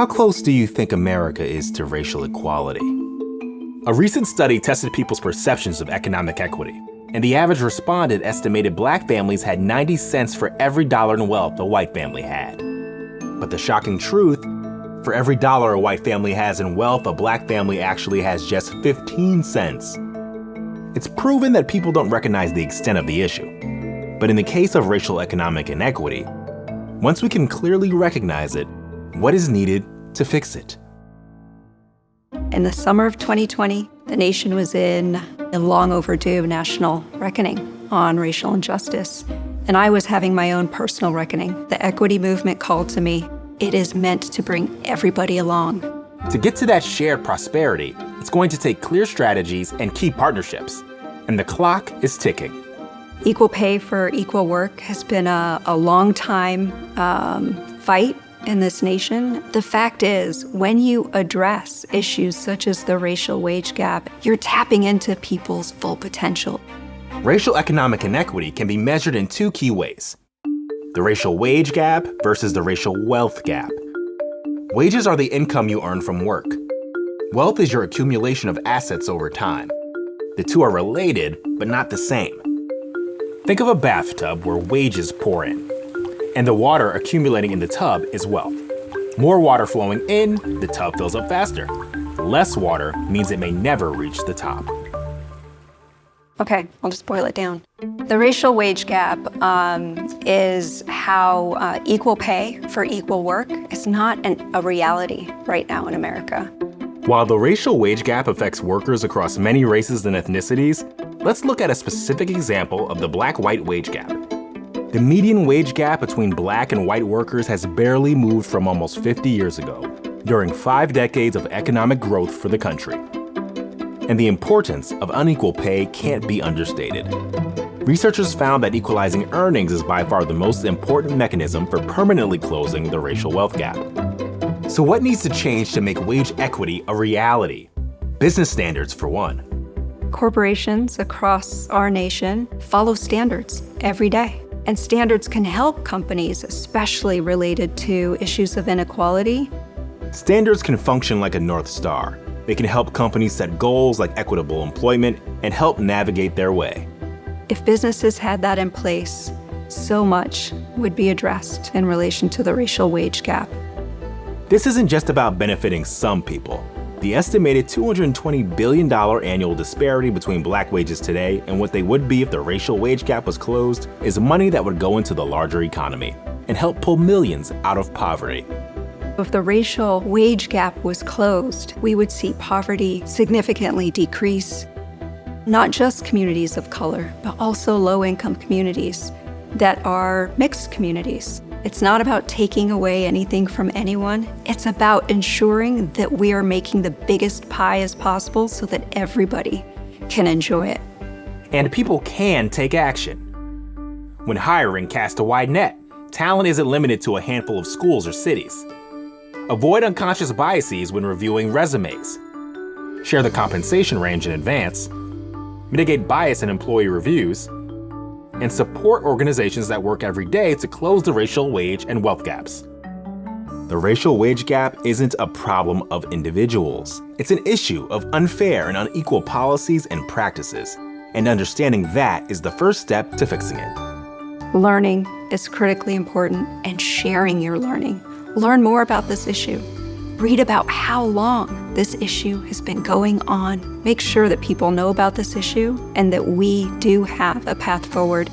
How close do you think America is to racial equality? A recent study tested people's perceptions of economic equity, and the average respondent estimated Black families had 90 cents for every dollar in wealth a white family had. But the shocking truth, for every dollar a white family has in wealth, a Black family actually has just 15 cents. It's proven that people don't recognize the extent of the issue. But in the case of racial economic inequity, once we can clearly recognize it, what is needed to fix it? In the summer of 2020, the nation was in a long overdue national reckoning on racial injustice. And I was having my own personal reckoning. The equity movement called to me. It is meant to bring everybody along. To get to that shared prosperity, it's going to take clear strategies and key partnerships. And the clock is ticking. Equal pay for equal work has been a long time fight in this nation. The fact is, when you address issues such as the racial wage gap, you're tapping into people's full potential. Racial economic inequity can be measured in two key ways: the racial wage gap versus the racial wealth gap. Wages are the income you earn from work. Wealth is your accumulation of assets over time. The two are related, but not the same. Think of a bathtub where wages pour in, and the water accumulating in the tub is wealth. More water flowing in, the tub fills up faster. Less water means it may never reach the top. Okay, I'll just boil it down. The racial wage gap is how equal pay for equal work is not a reality right now in America. While the racial wage gap affects workers across many races and ethnicities, let's look at a specific example of the Black-white wage gap. The median wage gap between Black and white workers has barely moved from almost 50 years ago, during 5 decades of economic growth for the country. And the importance of unequal pay can't be understated. Researchers found that equalizing earnings is by far the most important mechanism for permanently closing the racial wealth gap. So what needs to change to make wage equity a reality? Business standards, for one. Corporations across our nation follow standards every day. And standards can help companies, especially related to issues of inequality. Standards can function like a North Star. They can help companies set goals like equitable employment and help navigate their way. If businesses had that in place, so much would be addressed in relation to the racial wage gap. This isn't just about benefiting some people. The estimated $220 billion annual disparity between Black wages today and what they would be if the racial wage gap was closed is money that would go into the larger economy and help pull millions out of poverty. If the racial wage gap was closed, we would see poverty significantly decrease. Not just communities of color, but also low-income communities that are mixed communities. It's not about taking away anything from anyone. It's about ensuring that we are making the biggest pie as possible so that everybody can enjoy it. And people can take action. When hiring, cast a wide net. Talent isn't limited to a handful of schools or cities. Avoid unconscious biases when reviewing resumes. Share the compensation range in advance. Mitigate bias in employee reviews. And support organizations that work every day to close the racial wage and wealth gaps. The racial wage gap isn't a problem of individuals. It's an issue of unfair and unequal policies and practices. And understanding that is the first step to fixing it. Learning is critically important, and sharing your learning. Learn more about this issue. Read about how long this issue has been going on. Make sure that people know about this issue and that we do have a path forward.